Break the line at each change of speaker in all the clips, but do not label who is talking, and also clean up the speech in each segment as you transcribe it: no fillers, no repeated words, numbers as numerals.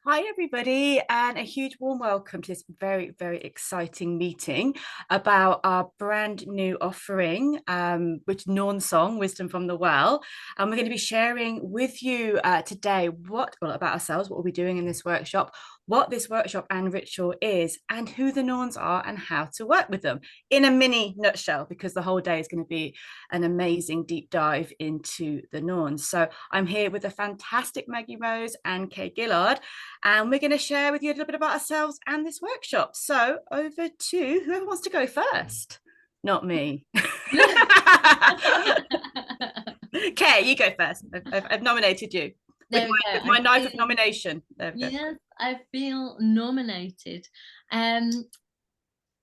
Hi, everybody, and a huge warm welcome to this very, very exciting meeting about our brand new offering, which Norn Song, Wisdom from the Well. And we're going to be sharing with you today about ourselves, what we'll be doing in this workshop, what this workshop and ritual is, and who the Norns are and how to work with them in a mini nutshell, because the whole day is going to be an amazing deep dive into the Norns. So I'm here with the fantastic Maggie Rose and Kay Gillard, and we're going to share with you a little bit about ourselves and this workshop. So over to whoever wants to go first. Not me. Okay, you go first. I've nominated you with
There we go.
my knife of nomination. There we go.
Yes, I feel nominated. Um,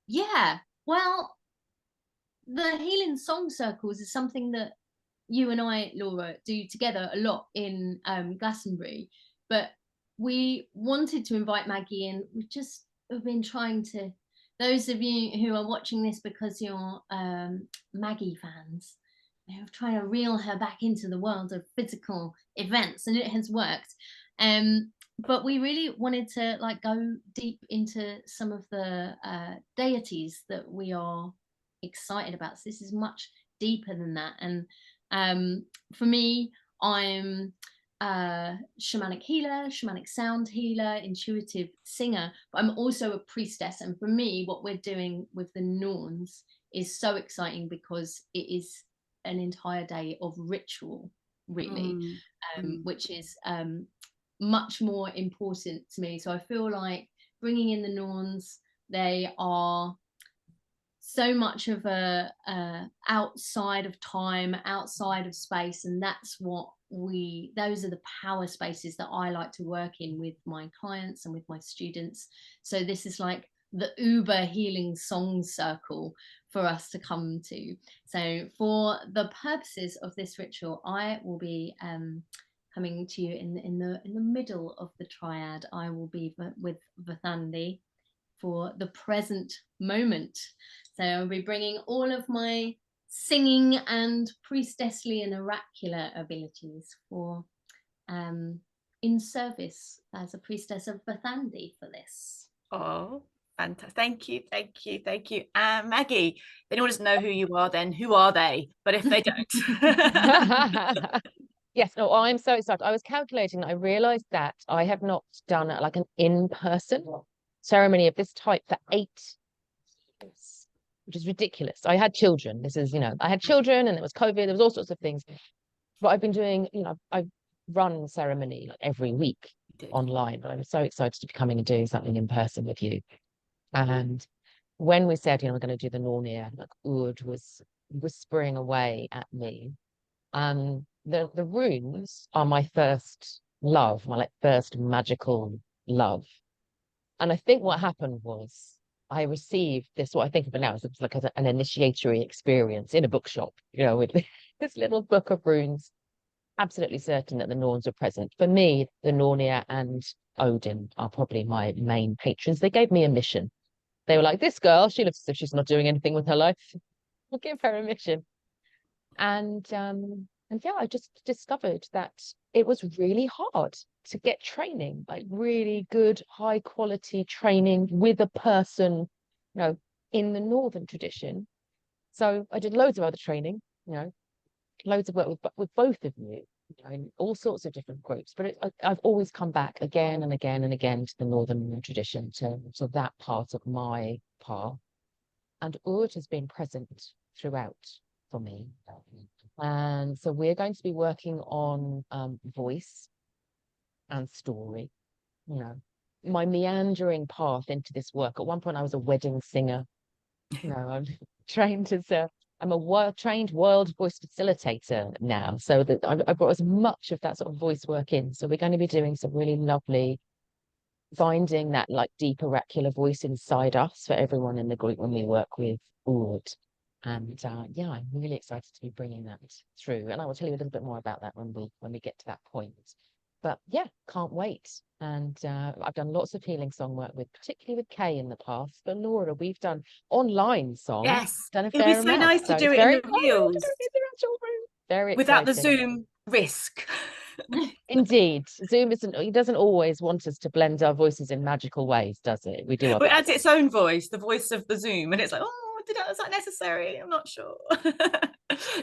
yeah. Well, the Healing Song Circles is something that you and I, Laura, do together a lot in Glastonbury. But we wanted to invite Maggie in. We just have been trying to. Those of you who are watching this because you're Maggie fans, we're trying to reel her back into the world of physical events, and it has worked. But we really wanted to go deep into some of the deities that we are excited about. So this is much deeper than that. And for me, I'm a shamanic healer, shamanic sound healer, intuitive singer, but I'm also a priestess. And for me, what we're doing with the Norns is so exciting because it is an entire day of ritual, really, which is much more important to me. So I feel like bringing in the Norns, they are so much of a outside of time, outside of space, and that's what those are the power spaces that I like to work in with my clients and with my students. So this is like the uber healing song circle for us to come to. So for the purposes of this ritual, I will be coming to you in the middle of the triad. I will be with Verdhandi for the present moment. So I'll be bringing all of my singing and priestessly and oracular abilities for in service as a priestess of Verdhandi for this.
Oh, fantastic. Thank you, thank you, thank you. Maggie, if anyone doesn't know who you are, then who are they? But if they don't.
Yes, no, I'm so excited. I was calculating, I realized that I have not done like an in-person ceremony of this type for 8 years, which is ridiculous. I had children. This is, I had children and there was COVID, there was all sorts of things. But I've been doing, I've run ceremony like every week online, but I'm so excited to be coming and doing something in person with you. And when we said, we're going to do the Nornir, like wyrd was whispering away at me. The runes are my first love, my first magical love. And I think what happened was I received this, what I think of it now as like an initiatory experience in a bookshop, with this little book of runes. Absolutely certain that the Norns are present. For me, the Nornir and Odin are probably my main patrons. They gave me a mission. They were like, this girl, she looks as if she's not doing anything with her life. We'll give her a mission. And yeah, I just discovered that it was really hard to get training, like really good, high quality training with a person, in the Northern tradition. So I did loads of other training, loads of work with both of you, in all sorts of different groups. But I've always come back again and again and again to the Northern tradition, to that part of my path. And wyrd has been present throughout for me. And so we're going to be working on voice and story. My meandering path into this work. At one point, I was a wedding singer. I'm trained I'm a trained world voice facilitator now. So that I've got as much of that sort of voice work in. So we're going to be doing some really lovely, finding that like deep oracular voice inside us for everyone in the group when we work with wyrd. And yeah, I'm really excited to be bringing that through. And I will tell you a little bit more about that when we get to that point. But yeah, can't wait. And I've done lots of healing song work particularly with Kay in the past. But Laura, we've done online song,
Yes,
done a
it would be
fair
so
amount.
nice to
So
do
it's
it in
very
the
exciting to
reels
do it in the actual room. Very
without the
exciting.
Zoom risk.
Indeed. Zoom isn't, it doesn't always want us to blend our voices in magical ways, does it? We do our
Well, it
best.
adds its own voice, the voice of the Zoom, and it's like, oh, is that necessary? I'm not sure.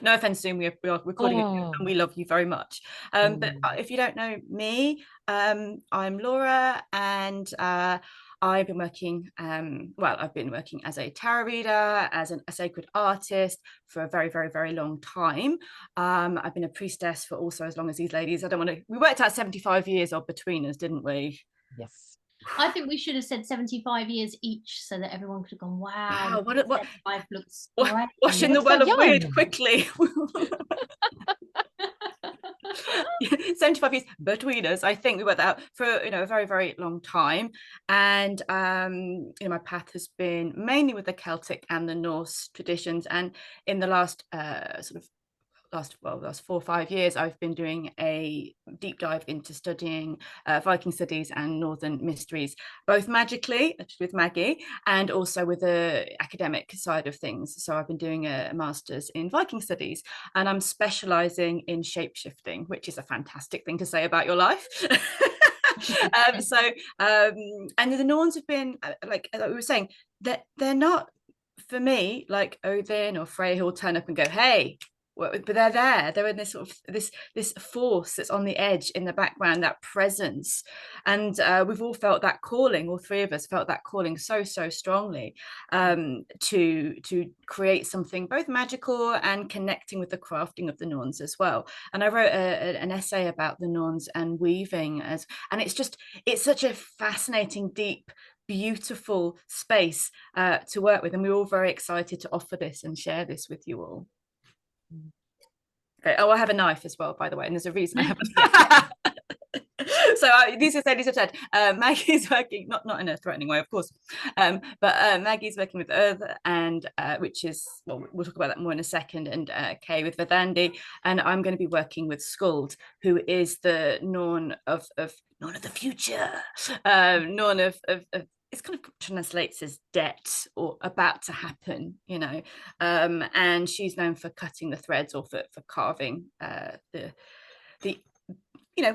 No offense, Zoom, we are recording it
Oh.
and we love you very much. But if you don't know me, I'm Laura, and I've been working, I've been working as a tarot reader, as a sacred artist for a very, very, very long time. I've been a priestess for also as long as these ladies. We worked out 75 years of between us, didn't we?
Yes.
I think we should have said 75 years each so that everyone could have gone, wow,
Wow, what
75 looks
Wa-
great.
washing the
Looks so
well of wyrd
young.
quickly. 75 years between us. I think we worked that out for a very, very long time. And my path has been mainly with the Celtic and the Norse traditions. And in the last last 4 or 5 years, I've been doing a deep dive into studying Viking studies and Northern mysteries, both magically with Maggie and also with the academic side of things. So I've been doing a master's in Viking studies, and I'm specializing in shapeshifting, which is a fantastic thing to say about your life. And the Norns have been like we were saying, that they're not, for me, like Odin or Frey who'll turn up and go, hey, but they're there. They're in this sort of this force that's on the edge in the background, that presence, and we've all felt that calling. All three of us felt that calling so strongly, to create something both magical and connecting with the crafting of the Norns as well. And I wrote an essay about the Norns and weaving, and it's such a fascinating, deep, beautiful space to work with, and we're all very excited to offer this and share this with you all. Okay. Oh, I have a knife as well, by the way, and there's a reason I have So these have said Maggie's working not in a threatening way, of course, but Maggie's working with Earth, and which is, well, we'll talk about that more in a second, and Kay with Verdhandi, and I'm going to be working with Skuld, who is the Norn of Norn of the future, Norn of it's kind of translates as debt or about to happen, and she's known for cutting the threads, or for carving the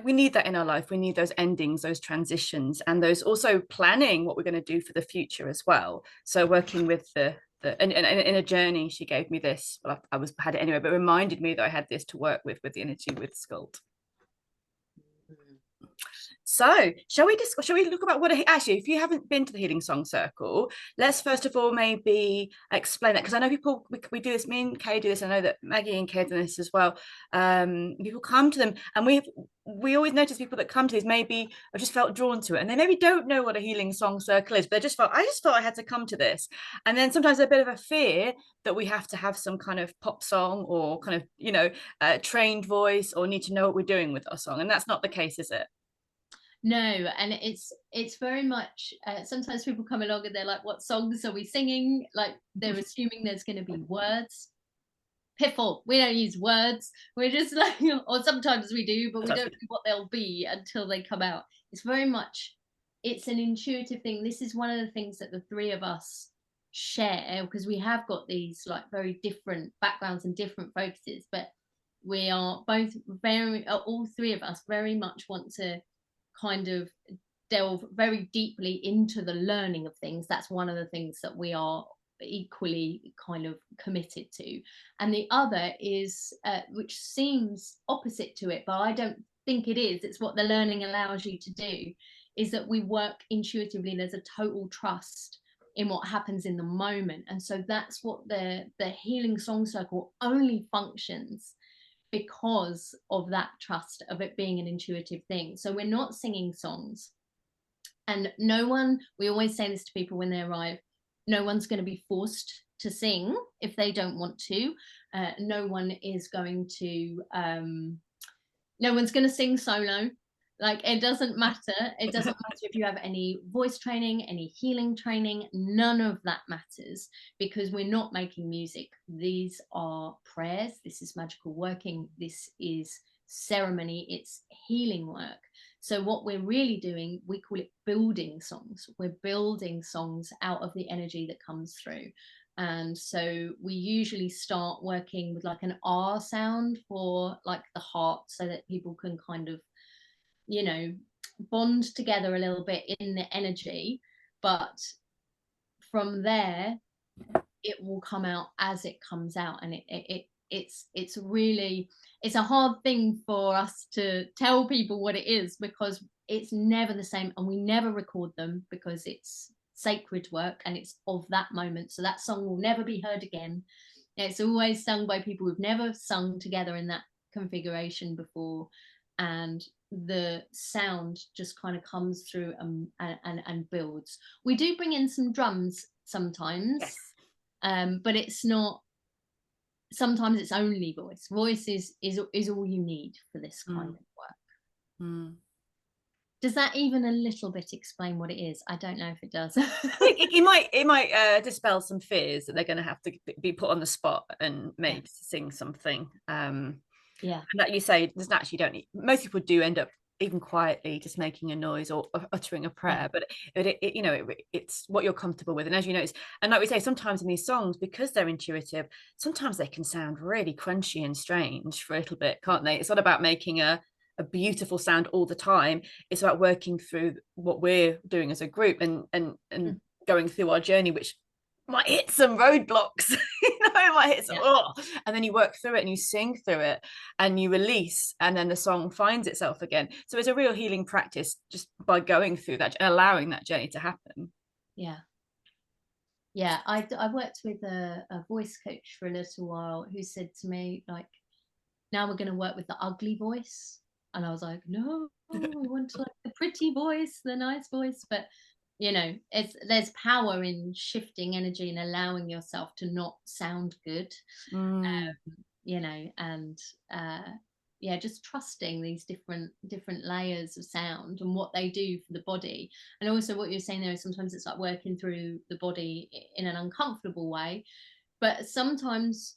we need that in our life. We need those endings, those transitions, and those also planning what we're going to do for the future as well. So working with and in a journey, she gave me this. Well, I had it anyway, but reminded me that I had this to work with the energy with Skuld. So shall we look about actually, if you haven't been to the Healing Song Circle, let's first of all maybe explain that, because I know people, we do this, me and Kay do this, I know that Maggie and Kay do this as well. People come to them, and we always notice people that come to these maybe have just felt drawn to it, and they maybe don't know what a Healing Song Circle is, but I just felt I had to come to this. And then sometimes a bit of a fear that we have to have some kind of pop song, or kind of trained voice, or need to know what we're doing with our song, and that's not the case, is it?
No, and it's very much, sometimes people come along and they're like, what songs are we singing? Like, they're assuming there's going to be words. Piffle, we don't use words. We're just like, or sometimes we do, but we don't know what they'll be until they come out. It's very much, it's an intuitive thing. This is one of the things that the three of us share, because we have got these like very different backgrounds and different focuses, but we are both all three of us very much want to kind of delve very deeply into the learning of things. That's one of the things that we are equally kind of committed to. And the other is, which seems opposite to it, but I don't think it is, it's what the learning allows you to do, is that we work intuitively. There's a total trust in what happens in the moment. And so that's what the Healing Song Circle only functions because of that trust of it being an intuitive thing. So we're not singing songs, and we always say this to people when they arrive, no one's going to be forced to sing if they don't want to. No one is going to no one's going to sing solo. Like, it doesn't matter. It doesn't matter if you have any voice training, any healing training, none of that matters, because we're not making music. These are prayers. This is magical working. This is ceremony. It's healing work. So what we're really doing, we call it building songs. We're building songs out of the energy that comes through. And so we usually start working with like an R sound for like the heart, so that people can kind of, you know, bond together a little bit in the energy. But from there, it will come out as it comes out. And it's really, it's a hard thing for us to tell people what it is, because it's never the same, and we never record them because it's sacred work and it's of that moment. So that song will never be heard again. It's always sung by people who've never sung together in that configuration before, and the sound just kind of comes through and builds. We do bring in some drums sometimes.
Yes.
But it's not, sometimes it's only voice. Voice is all you need for this kind of work. Does that even a little bit explain what it is? I don't know if it does.
it might dispel some fears that they're going to have to be put on the spot and made to sing something.
Yeah.
And like you say, there's actually don't need, most people do end up even quietly just making a noise or uttering a prayer, but you know, it's what you're comfortable with. And as you notice, and like we say, sometimes in these songs, because they're intuitive, sometimes they can sound really crunchy and strange for a little bit, can't they? It's not about making a beautiful sound all the time. It's about working through what we're doing as a group and going through our journey, which might hit some roadblocks. You know, it might hit some, and then you work through it and you sing through it and you release, and then the song finds itself again. So it's a real healing practice just by going through that and allowing that journey to happen.
I worked with a voice coach for a little while who said to me, like, now we're going to work with the ugly voice. And I was like, no, we want like the pretty voice, the nice voice. But you know, there's power in shifting energy and allowing yourself to not sound good. You know, and just trusting these different layers of sound and what they do for the body. And also what you're saying there is sometimes it's like working through the body in an uncomfortable way, but sometimes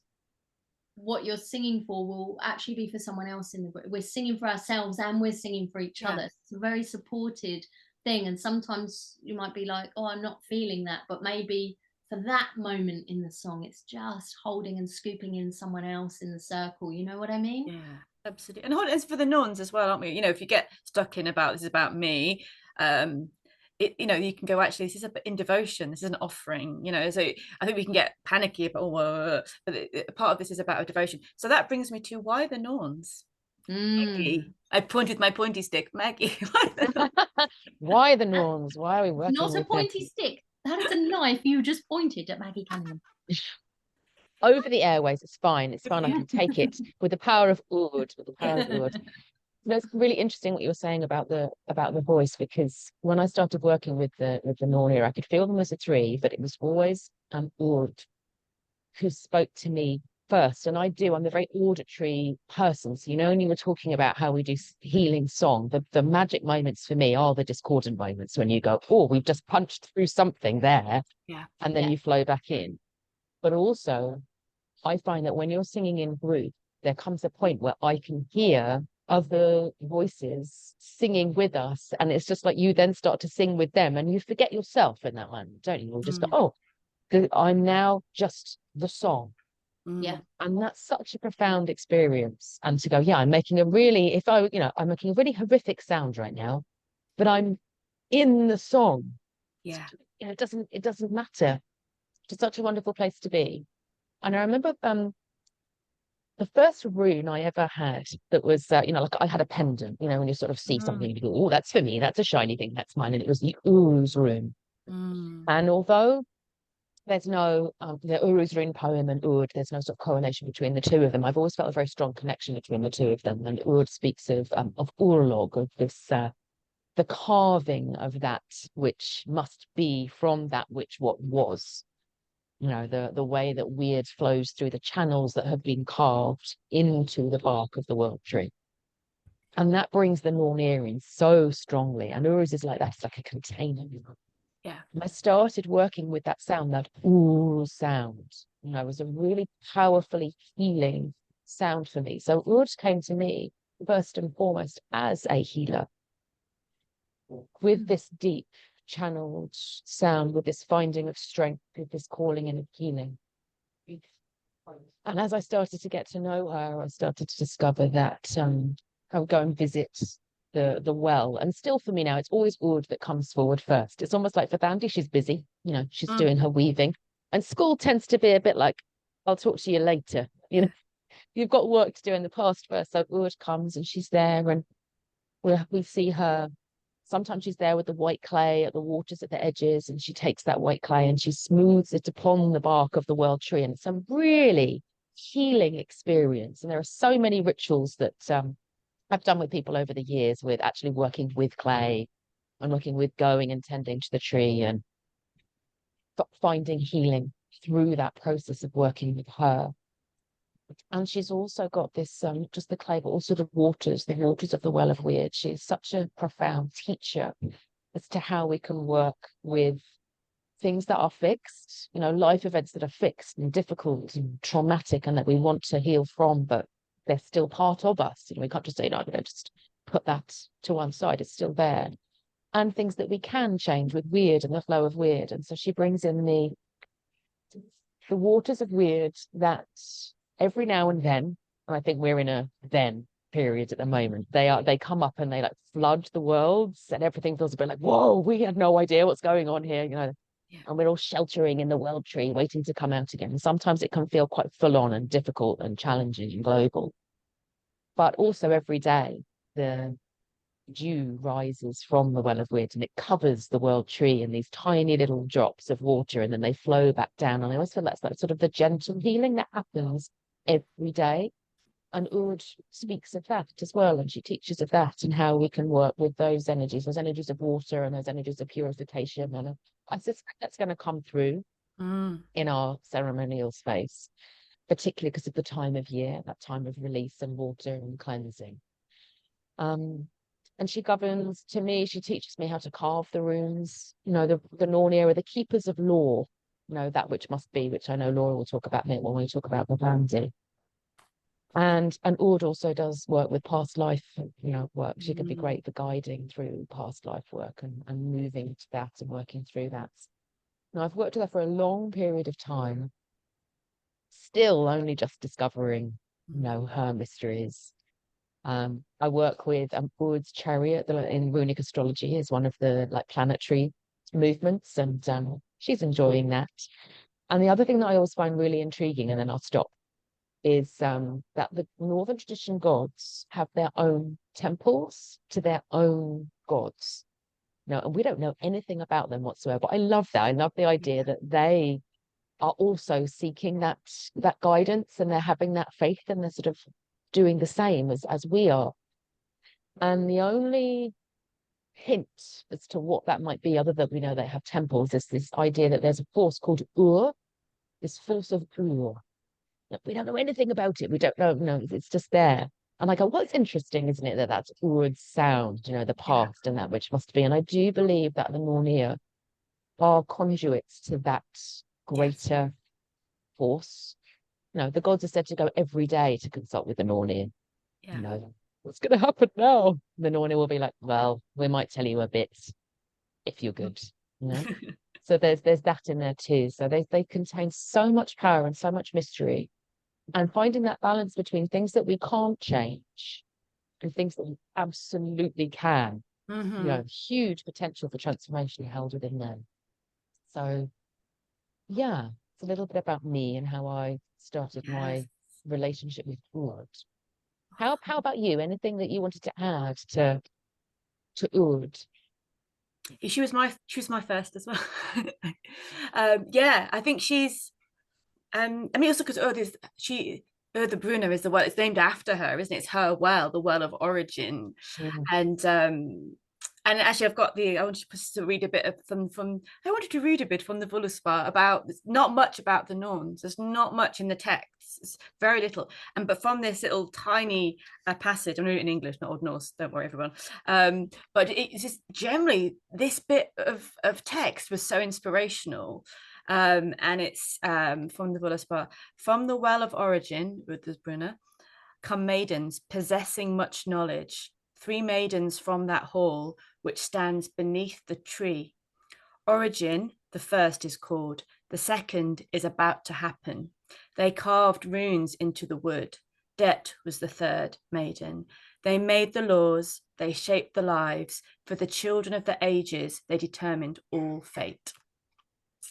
what you're singing for will actually be for someone else in the group. We're singing for ourselves and we're singing for each other. It's a very supported thing. And sometimes you might be like, oh, I'm not feeling that, but maybe for that moment in the song, it's just holding and scooping in someone else in the circle. You know what I mean?
Yeah, absolutely. And it's for the nuns as well, aren't we? You know, if you get stuck in about this is about me, you know, you can go, actually, this is in devotion, this is an offering, you know. So I think we can get panicky about, but part of this is about a devotion. So that brings me to, why the Norns? Maggie, I pointed my pointy stick. Maggie,
why the Norns? Why are we working
not a
with
pointy stick? That is a knife you just pointed at Maggie Cannon.
Over the airways? It's fine. I can take it with the power of wyrd. With the power of wyrd. No, it's really interesting what you were saying about the voice, because when I started working with the Nornir, I could feel them as a tree, but it was always wyrd who spoke to me first. And I'm a very auditory person. So, you know, when you were talking about how we do healing song, the magic moments for me are the discordant moments when you go, oh, we've just punched through something there. And then you flow back in. But also, I find that when you're singing in group, there comes a point where I can hear other voices singing with us, and it's just like you then start to sing with them and you forget yourself in that moment, don't you? You'll just go, oh, I'm now just the song. And that's such a profound experience. And to go, I'm making a really, I'm making a really horrific sound right now, but I'm in the song. It doesn't matter. It's such a wonderful place to be. And I remember the first rune I ever had that was, like I had a pendant, when you sort of see something, you go, oh, that's for me, that's a shiny thing, that's mine. And it was the Uruz rune. And although there's no, the Uruz rune poem and Urd, there's no sort of correlation between the two of them, I've always felt a very strong connection between the two of them. And Urd speaks of Urlog, of this, the carving of that which must be from that which what was. The way that wyrd flows through the channels that have been carved into the bark of the world tree. And that brings the Nornir in so strongly. And Uruz is like that, it's like a container. And I started working with that sound, that ooh sound. It was a really powerfully healing sound for me. So Uruz came to me first and foremost as a healer, with this deep channeled sound with this finding of strength, with this calling and of healing. And as I started to get to know her, I started to discover that I would go and visit the well. And still for me now, it's always wyrd that comes forward first. It's almost like Verdhandi, she's busy, you know, she's doing her weaving. And Skuld tends to be a bit like, I'll talk to you later. You know, you've got work to do in the past first. So wyrd comes and she's there, and we see her. Sometimes she's there with the white clay at the waters at the edges, and she takes that white clay and she smooths it upon the bark of the world tree. And it's a really healing experience. And there are so many rituals that I've done with people over the years, with actually working with clay and working with going and tending to the tree and finding healing through that process of working with her. And she's also got this, just the clay, but also the waters of the well of wyrd. She's such a profound teacher as to how we can work with things that are fixed, you know, life events that are fixed and difficult and traumatic and that we want to heal from, but they're still part of us. You know, we can't just say, no, I'm going to just put that to one side. It's still there. And things that we can change with wyrd and the flow of wyrd. And so she brings in the waters of wyrd that every now and then, and I think we're in a then period at the moment, they come up and they like flood the worlds, and everything feels a bit like, whoa, we have no idea what's going on here, you know. And we're all sheltering in the world tree, waiting to come out again. And sometimes it can feel quite full on and difficult and challenging and global. But also every day, the dew rises from the well of wyrd and it covers the world tree in these tiny little drops of water, and then they flow back down. And I always feel that's like sort of the gentle healing that happens every day. And wyrd speaks of that as well, and she teaches of that and how we can work with those energies of water and those energies of purification. And I suspect that's going to come through in our ceremonial space, particularly because of the time of year, that time of release and water and cleansing. And she governs, to me, she teaches me how to carve the runes. You know, the Nornir are the keepers of law, you know, that which must be, which I know Laura will talk about when we talk about the Verdhandi. And wyrd also does work with past life, you know, work. She could be great for guiding through past life work and moving to that and working through that. Now, I've worked with her for a long period of time, still only just discovering, you know, her mysteries. I work with wyrd chariot in runic astrology is one of the like planetary movements, and she's enjoying that. And the other thing that I always find really intriguing, and then I'll stop, is that the Northern tradition gods have their own temples to their own gods. No, and we don't know anything about them whatsoever. But I love that. I love the idea that they are also seeking that guidance, and they're having that faith, and they're sort of doing the same as we are. And the only hint as to what that might be, other than we know they have temples, is this idea that there's a force called this force of we don't know anything about it. We don't know. No, it's just there. And I go, what's interesting, isn't it, that that's wyrd sound, you know, the past and that which must be. And I do believe that the Nornir are conduits to that greater force. You know, the gods are said to go every day to consult with the Nornir. You know, what's going to happen now? The Nornir will be like, well, we might tell you a bit if you're good, you know. So there's that in there too. So they contain so much power and so much mystery. And finding that balance between things that we can't change and things that we absolutely can. You know, huge potential for transformation held within them. So yeah, it's a little bit about me and how I started my relationship with wyrd. How about you? Anything that you wanted to add to wyrd?
She was my first as well. Yeah, I think she's I mean, also because the Brunner is the well, it's named after her, isn't it? It's her well, the well of origin. And actually I wanted to read a bit of I wanted to read a bit from the Voluspa about, not much about the Norns. There's not much in the text. It's very little. But from this little tiny passage, I'm reading it in English, not Old Norse, don't worry everyone. But it's just generally this bit of text was so inspirational. And it's from the Voluspa. From the well of origin, Brunner, come maidens possessing much knowledge. 3 maidens from that hall which stands beneath the tree. Origin, the first is called, the second is about to happen. They carved runes into the wood. Det was the third maiden. They made the laws, they shaped the lives. For the children of the ages, they determined all fate.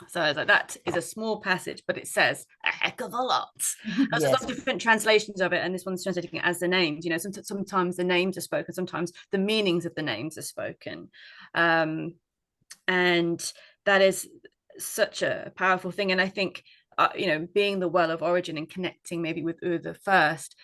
So I was like, that is a small passage, but it says a heck of a lot. There's
Yes.
lots of different translations of it, and this one's translating it as the names. You know, sometimes the names are spoken, sometimes the meanings of the names are spoken. And that is such a powerful thing. And I think, you know, being the well of origin and connecting maybe with Ur first,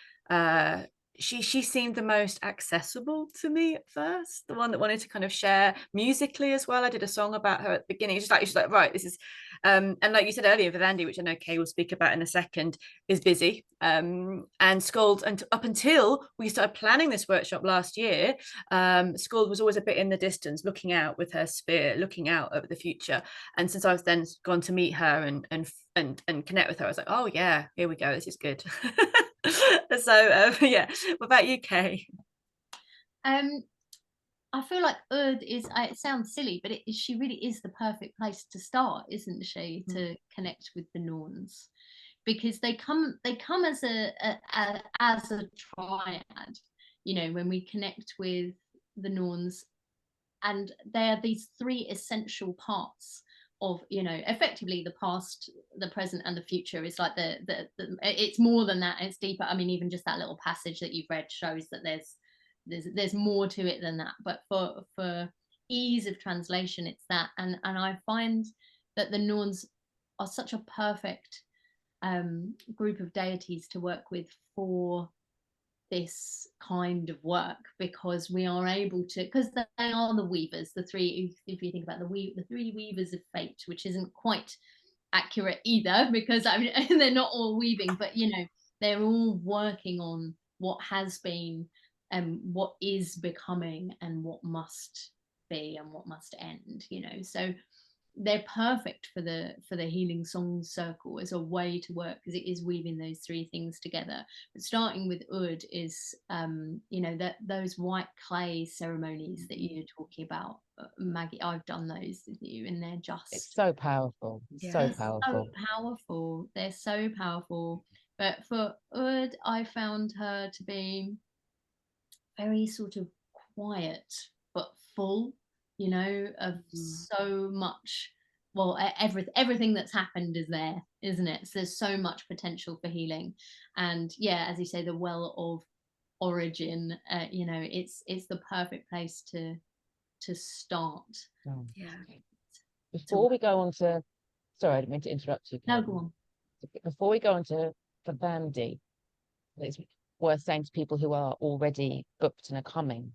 she seemed the most accessible to me at first, the one that wanted to kind of share musically as well. I did a song about her at the beginning. She's like, right, this is and like you said earlier, Verdhandi, which I know Kay will speak about in a second, is busy. And Skuld, and up until we started planning this workshop last year, Skuld was always a bit in the distance, looking out with her spear, looking out over the future. And since I've then gone to meet her and connect with her, I was like, oh yeah, here we go, this is good. So yeah, what about you, Kay?
I feel like wyrd is, it sounds silly, but she really is the perfect place to start, isn't she, to connect with the Norns, because they come as a triad, you know, when we connect with the Norns, and they're these three essential parts of, you know, effectively the past, the present, and the future. Is like the it's more than that, it's deeper. I mean, even just that little passage that you've read shows that there's more to it than that, but for ease of translation, it's that. And I find that the Norns are such a perfect group of deities to work with for this kind of work, because we are able to, because they are the weavers, the three, if you think about the three weavers of fate, which isn't quite accurate either, because I mean they're not all weaving, but you know, they're all working on what has been and what is becoming and what must be and what must end, you know. So they're perfect for the healing song circle as a way to work, because it is weaving those three things together. But starting with wyrd is you know, that those white clay ceremonies that you're talking about, Maggie, I've done those with you, and they're just,
It's so powerful.
Yeah.
So
so
powerful.
powerful. They're so powerful. But for wyrd, I found her to be very sort of quiet but full, you know, of so much. Well, everything that's happened is there, isn't it? So there's so much potential for healing. And yeah, as you say, the well of origin, you know, it's the perfect place to start.
Yeah.
Before we go on to, sorry, I didn't mean to interrupt you,
No,
Kate.
go on.
Before we go on to Verdhandi, it's worth saying to people who are already booked and are coming,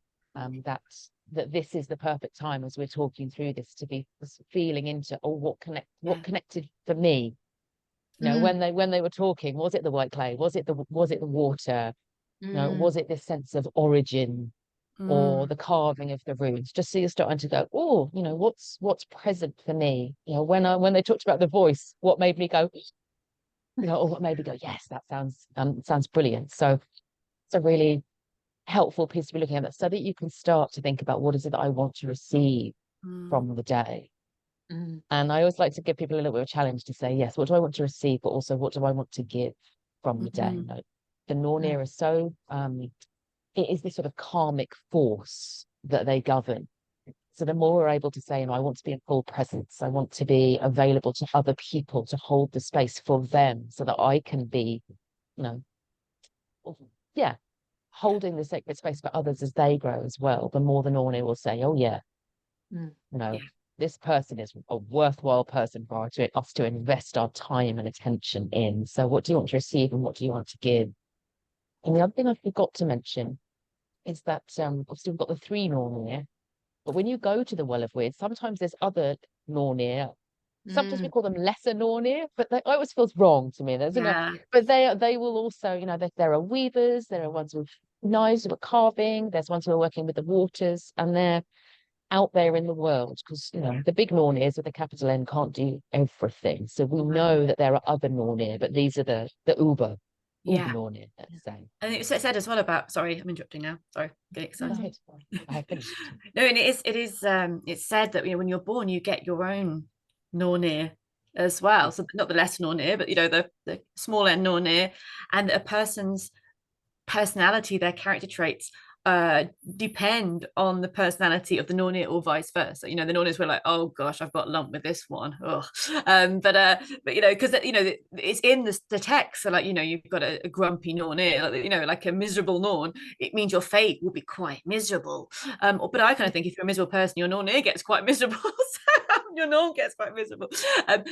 that this is the perfect time, as we're talking through this, to be feeling into, oh, what connected for me. You know, when they were talking, was it the white clay? Was it the water? You know, was it this sense of origin, or the carving of the runes? Just so you're starting to go, oh, you know, what's present for me? You know, when they talked about the voice, what made me go, you know, or what made me go, yes, that sounds brilliant. So it's a really helpful piece to be looking at, that, so that you can start to think about, what is it that I want to receive from the day. And I always like to give people a little bit of a challenge to say, yes, what do I want to receive, but also what do I want to give from the day? You know, the Nornir is so it is this sort of karmic force that they govern. So the more we're able to say, you know, I want to be in full presence, I want to be available to other people, to hold the space for them, so that I can be, you know, yeah, holding the sacred space for others as they grow as well, the more the Nornir will say, oh yeah, you know, this person is a worthwhile person for us to invest our time and attention in. So what do you want to receive and what do you want to give? And the other thing I forgot to mention is that obviously we've got the three Nornir, but when you go to the Well of Weird, sometimes there's other Nornir. Sometimes we call them lesser Nornir, but it always feels wrong to me. There's, you know, but they will also, you know, there are weavers, there are ones with knives who are carving, there's ones who are working with the waters, and they're out there in the world, because, you know, the big Nornirs with a capital N can't do everything. So we know that there are other Nornir, but these are the Uber. all the
Yeah.
Nornir, let's say.
And it said as well about, sorry, I'm interrupting now. Sorry, getting
Go
excited.
ahead. I have finished.
No, and it is it's said that, you know, when you're born, you get your own Nornir as well. So not the less Nornir, but, you know, the small end Nornir, and a person's personality, their character traits depend on the personality of the Nornir, or vice versa. You know, the Nornirs were like, oh gosh, I've got a lump with this one. Ugh. But you know, because you know it's in the text. So like, you know, you've got a grumpy Nornir, you know, like a miserable Norn. It means your fate will be quite miserable. But I kind of think if you're a miserable person, your Nornir gets quite miserable. So your Norn gets quite miserable.
Do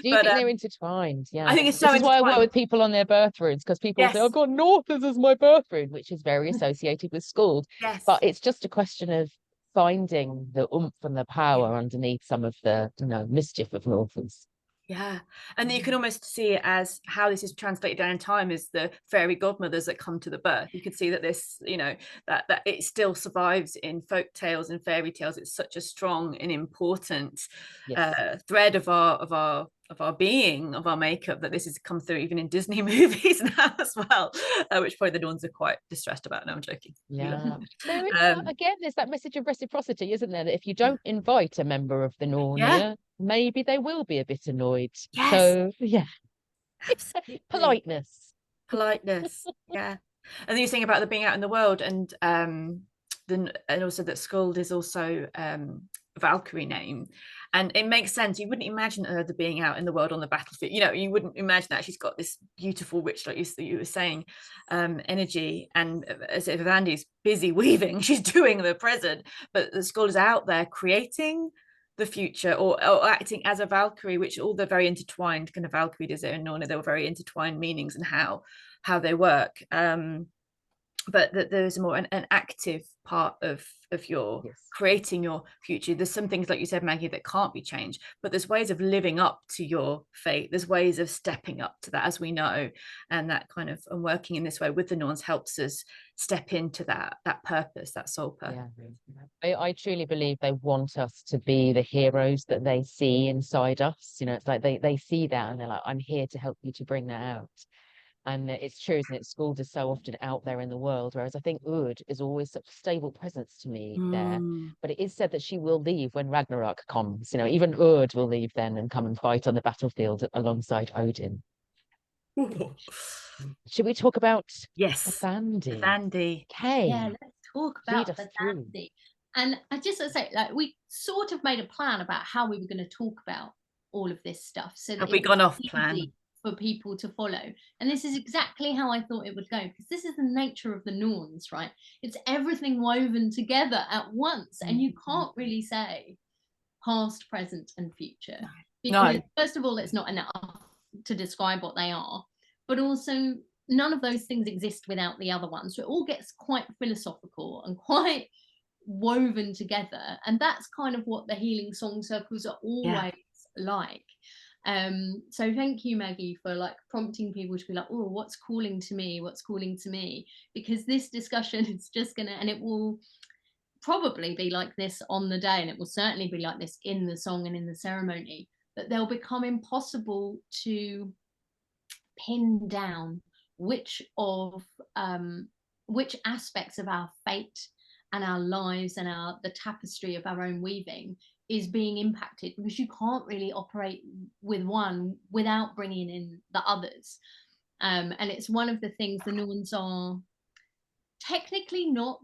you think they're intertwined?
I
Yeah.
think it's
This
so
is why I work
intertwined.
with people on their birth runes, because people say,
Yes,
I've got Northers as my birth rune, which is very associated with Skuld.
yes.
But it's just a question of finding the oomph and the power underneath some of the, you know, mischief of Northers.
Yeah, and you can almost see it as how this is translated down in time is the fairy godmothers that come to the birth. You could see that this, you know, that it still survives in folk tales and fairy tales. It's such a strong and important
Yes.
thread of our being, of our makeup, that this has come through even in Disney movies now as well, which probably the Dawns are quite distressed about. No, I'm joking.
Yeah. There,
Um,
again, there's that message of reciprocity, isn't there? That if you don't invite a member of the
yeah,
Nornir, maybe they will be a bit annoyed.
yes,
So, yeah,
absolutely.
politeness.
Politeness, yeah. And then you're saying about the being out in the world, and then, and also that Skuld is also a Valkyrie name, and it makes sense. You wouldn't imagine her the being out in the world on the battlefield. You know, you wouldn't imagine that. She's got this beautiful witch, like you were saying, energy, and as if Andy's busy weaving, she's doing the present, but the Skuld is out there creating the future, or acting as a Valkyrie, which all the very intertwined kind of Valkyrie desert and Norna, they were very intertwined meanings and how they work. But that there's more an active part of your
Yes.
creating your future. There's some things, like you said, Maggie, that can't be changed, but there's ways of living up to your fate. There's ways of stepping up to that, as we know, and that kind of, and working in this way with the Norns helps us step into that purpose, that soul purpose.
Yeah. I truly believe they want us to be the heroes that they see inside us. You know, it's like they see that and they're like, I'm here to help you to bring that out. And it's true, isn't it? Skuld is so often out there in the world, whereas I think Urd is always such a stable presence to me there. But it is said that she will leave when Ragnarok comes. You know, even Urd will leave then and come and fight on the battlefield alongside Odin. Should we talk about
Yes,
Verdhandi?
Andy.
Okay.
Yeah, let's talk
Lead
about
us through.
Verdhandi. And I just want to say, like, we sort of made a plan about how we were going to talk about all of this stuff, so that
Have we
it was
gone off
easy
plan?
for people to follow. And this is exactly how I thought it would go, because this is the nature of the Norns, right? It's everything woven together at once, and you can't really say past, present, and future, because
No.
first of all, it's not enough to describe what they are, but also none of those things exist without the other ones. So it all gets quite philosophical and quite woven together, and that's kind of what the healing song circles are always like. So thank you, Maggie, for like prompting people to be like, oh, what's calling to me, because this discussion is just gonna, and it will probably be like this on the day, and it will certainly be like this in the song and in the ceremony, that they'll become impossible to pin down which aspects of our fate and our lives and the tapestry of our own weaving is being impacted, because you can't really operate with one without bringing in the others. And it's one of the things, the Norns are technically not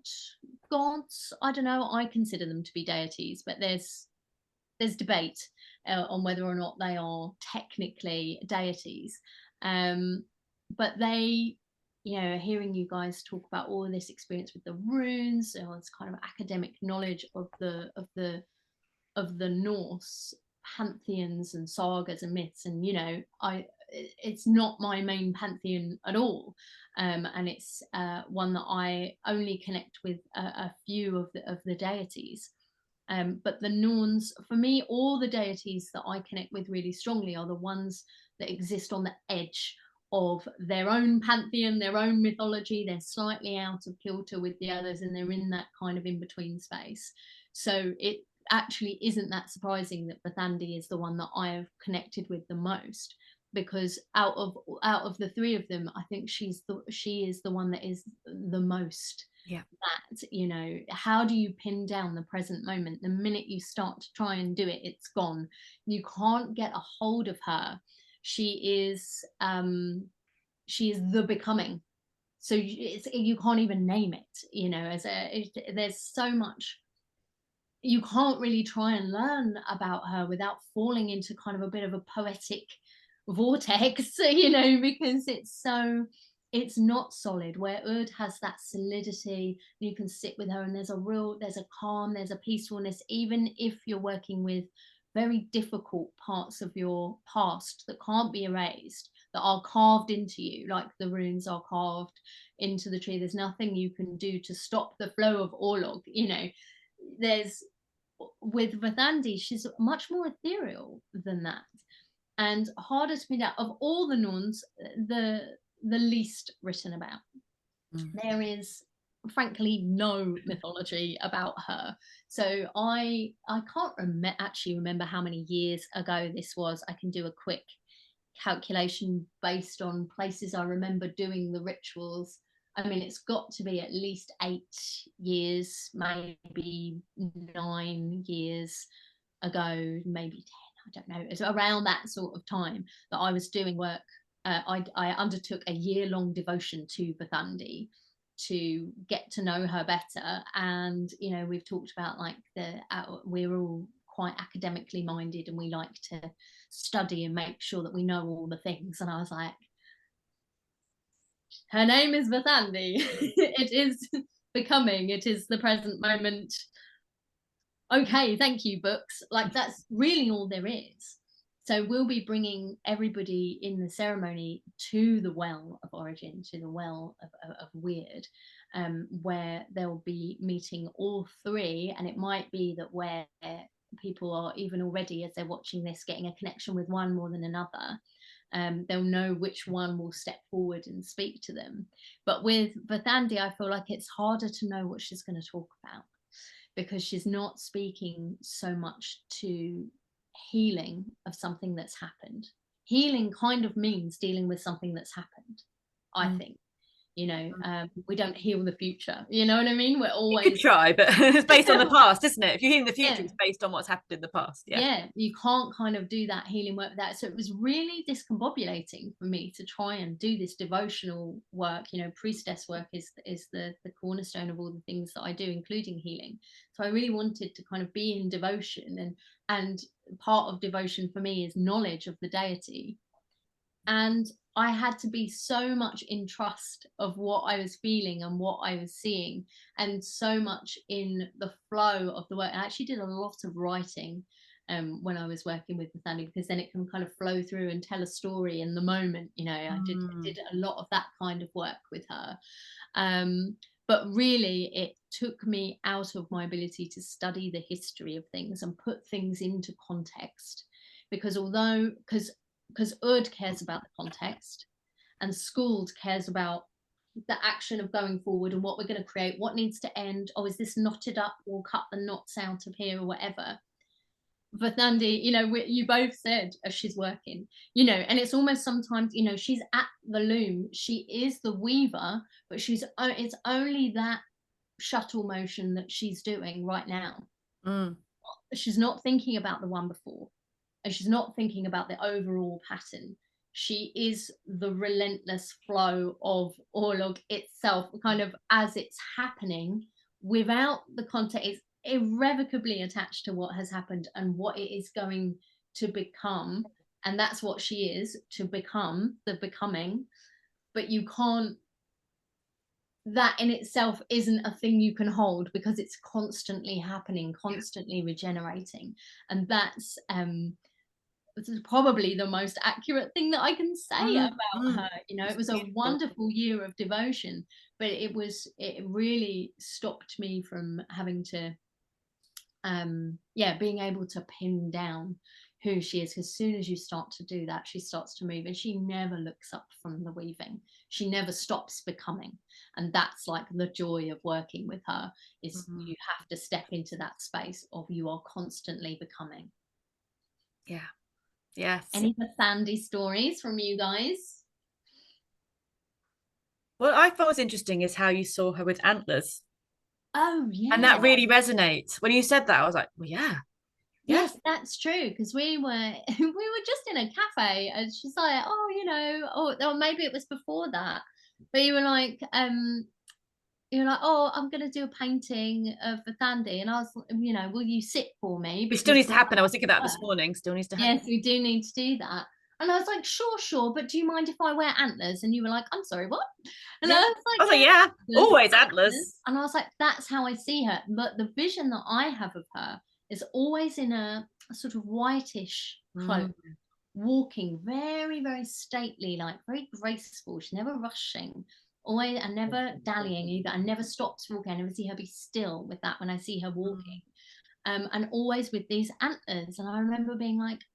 gods. I don't know, I consider them to be deities, but there's debate on whether or not they are technically deities. But they, you know, hearing you guys talk about all of this experience with the runes, or this kind of academic knowledge of the Norse pantheons and sagas and myths, and you know, it's not my main pantheon at all, and it's one that I only connect with a few of the deities. But the Norns, for me, all the deities that I connect with really strongly are the ones that exist on the edge of their own pantheon, their own mythology. They're slightly out of kilter with the others, and they're in that kind of in-between space. So it actually isn't that surprising that Verdhandi is the one that I have connected with the most. because out of the three of them, I think she is the one that is the most.
Yeah.
That, you know, how do you pin down the present moment? The minute you start to try and do it, it's gone. You can't get a hold of her. She is the becoming. So you can't even name it, you know, there's so much you can't really try and learn about her without falling into kind of a bit of a poetic vortex, you know, because it's not solid. Where wyrd has that solidity, you can sit with her and there's a calm, there's a peacefulness, even if you're working with very difficult parts of your past that can't be erased, that are carved into you, like the runes are carved into the tree. There's nothing you can do to stop the flow of Orlog, you know. There's with Verdhandi, she's much more ethereal than that, and harder to pin down. Of all the Norns, the least written about. There is frankly no mythology about her. So I can't actually remember how many years ago this was. I can do a quick calculation based on places I remember doing the rituals. I mean, it's got to be at least 8 years, maybe 9 years ago, maybe 10, I don't know. It's around that sort of time that I was doing work. I undertook a year-long devotion to Verdhandi to get to know her better. And, you know, we've talked about like we're all quite academically minded and we like to study and make sure that we know all the things. And I was like, her name is Verdhandi. It is becoming, it is the present moment. Okay, thank you, books. Like, that's really all there is. So we'll be bringing everybody in the ceremony to the well of origin, to the well of wyrd, where they'll be meeting all three. And it might be that where people are even already, as they're watching this, getting a connection with one more than another, they'll know which one will step forward and speak to them. But with Verdhandi, I feel like it's harder to know what she's going to talk about, because she's not speaking so much to healing of something that's happened. Healing kind of means dealing with something that's happened, I think. You know, we don't heal the future. You know what I mean? We're always...
You could try, but it's based on the past, isn't it? If you're healing the future,
Yeah.
It's based on what's happened in the past.
Yeah, you can't kind of do that healing work with that. So it was really discombobulating for me to try and do this devotional work. You know, priestess work is the cornerstone of all the things that I do, including healing. So I really wanted to kind of be in devotion, and part of devotion for me is knowledge of the deity. And I had to be so much in trust of what I was feeling and what I was seeing, and so much in the flow of the work. I actually did a lot of writing when I was working with Verdhandi, because then it can kind of flow through and tell a story in the moment. You know, I did a lot of that kind of work with her. But really, it took me out of my ability to study the history of things and put things into context. Because wyrd cares about the context, and Skuld cares about the action of going forward and what we're going to create, what needs to end. Oh, is this knotted up? We'll cut the knots out of here or whatever. Verdhandi, you know, you both said as she's working, you know, and it's almost sometimes, you know, she's at the loom, she is the weaver, but it's only that shuttle motion that she's doing right now. She's not thinking about the one before, and she's not thinking about the overall pattern. She is the relentless flow of Orlog itself, kind of as it's happening, without the context. It's irrevocably attached to what has happened and what it is going to become. And that's what she is, to become, the becoming. But you can't, that in itself isn't a thing you can hold, because it's constantly happening, constantly regenerating. And that's this is probably the most accurate thing that I can say about her. You know, it was a wonderful year of devotion, but it really stopped me from having to being able to pin down who she is. As soon as you start to do that, she starts to move, and she never looks up from the weaving. She never stops becoming. And that's like the joy of working with her, is you have to step into that space of you are constantly becoming.
Yeah. Yes.
Any Verdhandi stories from you guys?
What I thought was interesting is how you saw her with antlers.
Oh
And
yeah.
that really resonates. When you said that, I was like, well, yeah.
Yes, that's true. Because we were we were just in a cafe, and she's like, "Oh, you know," or maybe it was before that. But you were like, "Oh, I'm gonna do a painting of Verdhandi," and I was, you know, "Will you sit for me?"
It still
Because
needs to happen. I was thinking that this morning. Still needs to happen.
yes, we do need to do that. And I was like, "Sure, sure, but do you mind if I wear antlers?" And you were like, "I'm sorry, what?" And
Yeah.
I was
I was like,
like,
yeah,
"Yeah,
always antlers.
and I was like, that's how I see her. But the vision that I have of her is always in a sort of whitish cloak, walking very, very stately, like very graceful. She's never rushing, always, and never dallying either, and never stops walking. I never see her be still with that when I see her walking. And always with these antlers. And I remember being like,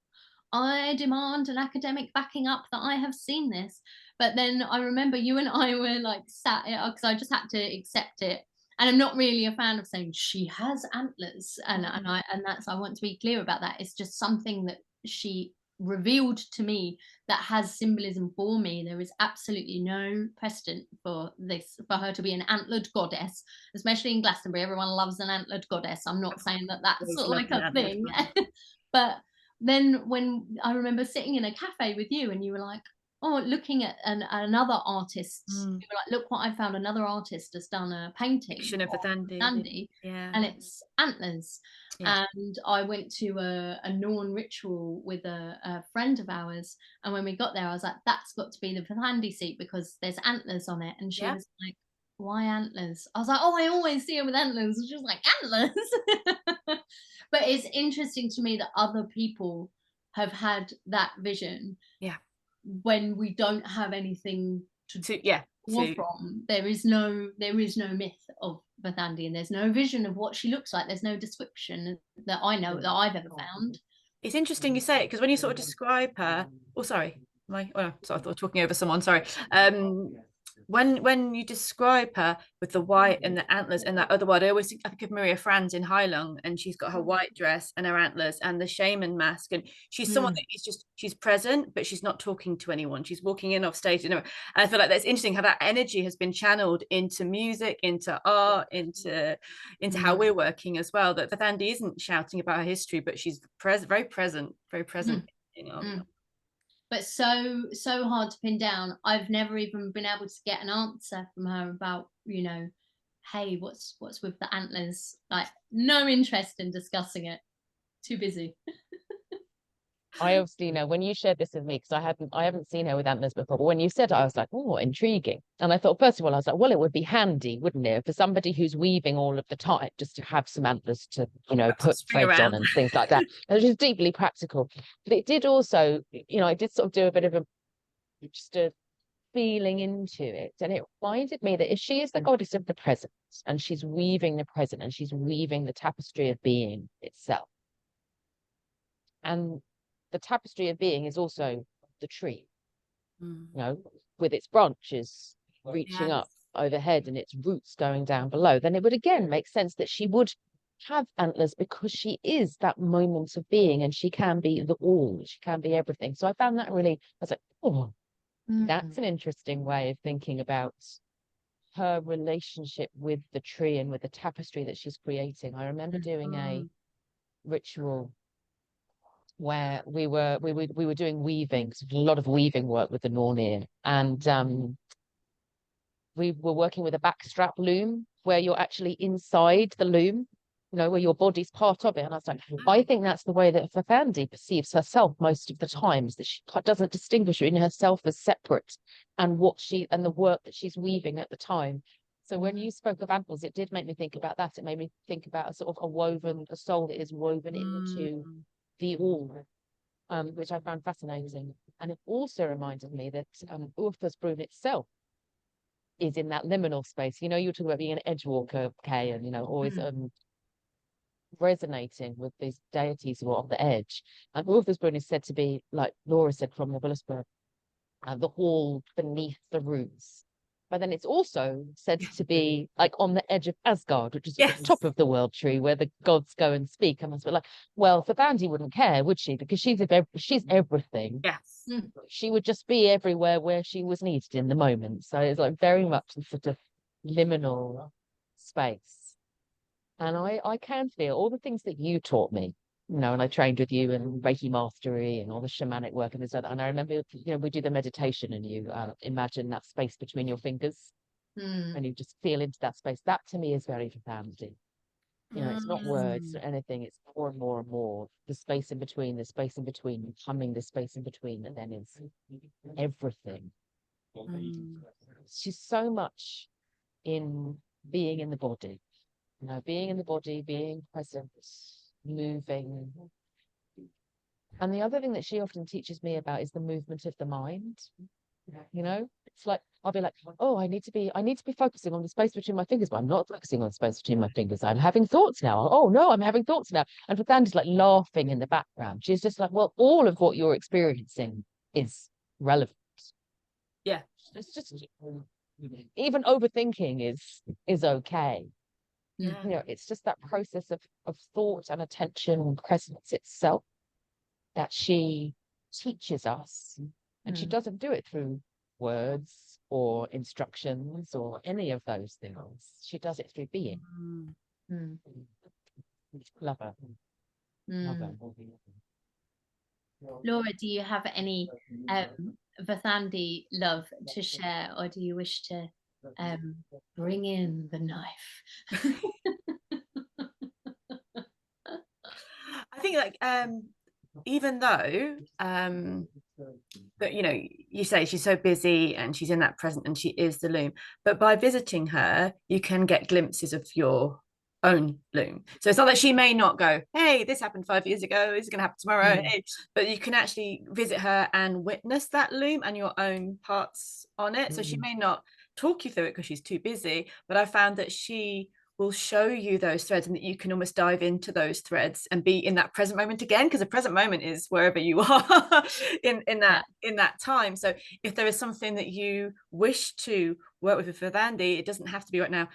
I demand an academic backing up that I have seen this. But then I remember you and I were like sat, because I just had to accept it. And I'm not really a fan of saying she has antlers, and that's, I want to be clear about that. It's just something that she revealed to me that has symbolism for me. There is absolutely no precedent for this, for her to be an antlered goddess, especially in Glastonbury. Everyone loves an antlered goddess. I'm not saying that that's
Always
like
loved an
a
antlered
thing,
one.
but then when I remember sitting in a cafe with you and you were like, oh, looking at another artist, you were like, look what I found, another artist has done a painting
Fiction of
of
Verdhandi.
Verdhandi,
Yeah.
and it's antlers.
Yeah.
And I went to a Norn ritual with a friend of ours, and when we got there I was like, that's got to be the Verdhandi seat because there's antlers on it. And she
Yeah.
was like, why antlers? I was like, oh, I always see her with antlers. And she was like, antlers. But it's interesting to me that other people have had that vision
Yeah.
when we don't have anything to
Yeah.
draw from. There is no myth of Verdhandi, and there's no vision of what she looks like. There's no description that I know that I've ever found.
It's interesting you say it because when you sort of describe her, oh sorry, sorry, I thought I was talking over someone. Sorry. When you describe her with the white and the antlers and that other word, I think of Maria Franz in Heilung, and she's got her white dress and her antlers and the shaman mask, and she's someone that is just, she's present, but she's not talking to anyone. She's walking in off stage, and I feel like that's interesting how that energy has been channeled into music, into art, into how we're working as well. That Verdhandi isn't shouting about her history, but she's very present, very present.
But so hard to pin down. I've never even been able to get an answer from her about, you know, hey, what's with the antlers? Like, no interest in discussing it. Too busy.
I obviously know when you shared this with me, because I haven't seen her with antlers before, but when you said it, I was like, oh, intriguing. And I thought, first of all, I was like, well, it would be handy, wouldn't it, for somebody who's weaving all of the time, just to have some antlers to, you know, put threads on and things like that. And it was deeply practical. But it did also, you know, I did sort of do a bit of a feeling into it. And it reminded me that if she is the goddess of the present, and she's weaving the present, and she's weaving the tapestry of being itself, and the tapestry of being is also the tree, you know, with its branches reaching up overhead and its roots going down below, then it would again make sense that she would have antlers because she is that moment of being, and she can be the all, she can be everything. So I found that really, I was like, oh, that's an interesting way of thinking about her relationship with the tree and with the tapestry that she's creating. I remember doing a ritual where we were doing weaving, so a lot of weaving work with the Nornir, and we were working with a backstrap loom where you're actually inside the loom, you know, where your body's part of it. And I was like, I think that's the way that Verdhandi perceives herself most of the times, that she doesn't distinguish in herself as separate, and the work that she's weaving at the time. So when you spoke of antlers, it did make me think about that. It made me think about a sort of a soul that is woven into the all, which I found fascinating. And it also reminded me that Urthasbrun itself is in that liminal space. You know, you're talking about being an edge walker, Kay, and, you know, always resonating with these deities who are on the edge. And Urthasbrun is said to be, like Laura said from the Willisburg, the hall beneath the roots. But then it's also said to be like on the edge of Asgard, which is at the
Yes.
top of the world tree where the gods go and speak. And I was like, well, Verdhandi wouldn't care, would she? Because she's everything.
Yes.
She would just be everywhere where she was needed in the moment. So it's like very much a sort of liminal space. And I can feel all the things that you taught me, you know, and I trained with you and Reiki mastery and all the shamanic work and this other. And I remember, you know, we do the meditation and you imagine that space between your fingers and you just feel into that space. That to me is very Verdhandi. You know, it's not words or anything. It's more and more and more the space in between, the space in between, humming the space in between, and then it's everything. She's so much in being in the body, you know, being in the body, being present, moving. And the other thing that she often teaches me about is the movement of the mind. You know, it's like I'll be like, oh, I need to be focusing on the space between my fingers, but I'm not focusing on the space between my fingers. I'm having thoughts now. Oh no, I'm having thoughts now. And Verdhandi's like laughing in the background. She's just like, well, all of what you're experiencing is relevant.
Yeah.
It's just even overthinking is okay.
Yeah.
You know, it's just that process of thought and attention and presence itself that she teaches us. And she doesn't do it through words or instructions or any of those things. She does it through being. Love her. Love her.
Laura, do you have any Verdhandi love to share, or do you wish to bring in the knife?
I think like even though that, you know, you say she's so busy and she's in that present and she is the loom, but by visiting her you can get glimpses of your own loom. So it's not that she may not go, hey, this happened 5 years ago, this is going to happen tomorrow, hey, but you can actually visit her and witness that loom and your own parts on it. So she may not talk you through it because she's too busy, but I found that she will show you those threads and that you can almost dive into those threads and be in that present moment again, because the present moment is wherever you are in that time. So if there is something that you wish to work with Verdhandi, it doesn't have to be right now.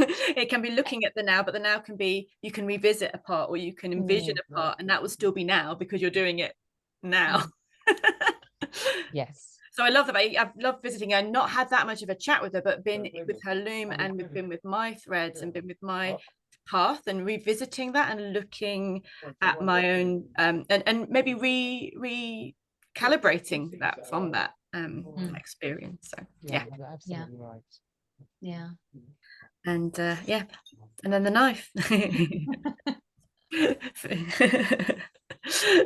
It can be looking at the now, but the now can be, you can revisit a part or you can envision a part, and that will still be now because you're doing it now.
Yes.
So I love that. I've loved visiting her, not had that much of a chat with her, but been with her loom and been with my threads and been with my path and revisiting that and looking at my own and maybe recalibrating that from that experience. So yeah,
absolutely right.
Yeah.
And yeah, and then the knife.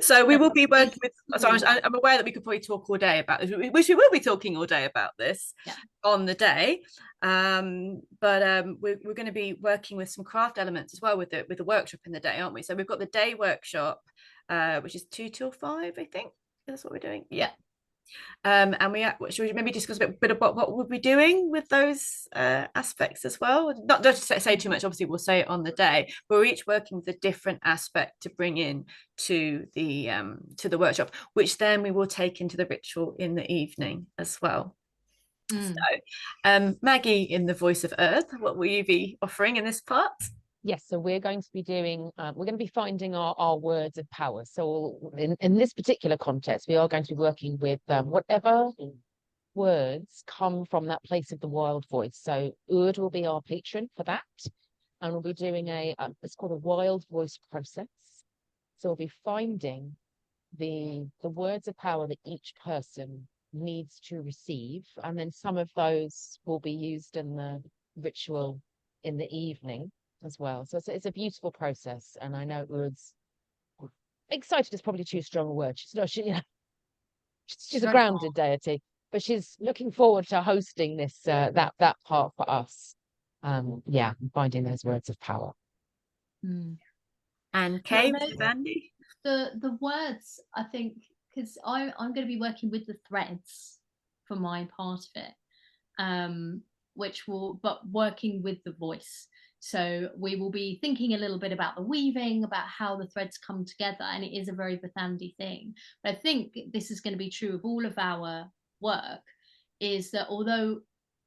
So we will be working with, so I'm aware that we could probably talk all day about this, which we will be talking all day about this on the day, but we're going to be working with some craft elements as well with the workshop in the day, aren't we? So we've got the day workshop, which is 2 till 5, I think that's what we're doing. And should we maybe discuss a bit about what we'll be doing with those aspects as well? Not just say too much, obviously we'll say it on the day, but we're each working with a different aspect to bring in to the workshop, which then we will take into the ritual in the evening as well. So Maggie, in the voice of Earth, what will you be offering in this part?
Yes, so we're going to be doing, we're going to be finding our words of power. So in this particular context, we are going to be working with whatever words come from that place of the wild voice. So wyrd will be our patron for that. And we'll be doing it's called a wild voice process. So we'll be finding the words of power that each person needs to receive. And then some of those will be used in the ritual in the evening as well. So it's a beautiful process, and I know Wyrd's excited is probably too strong a word. She's a grounded deity, but she's looking forward to hosting this that part for us. Finding those words of power.
And Kay, Andy,
the words, I think, because I'm going to be working with the threads for my part of it, but working with the voice. So we will be thinking a little bit about the weaving, about how the threads come together, and it is a very Verdhandi thing. But I think this is going to be true of all of our work, is that although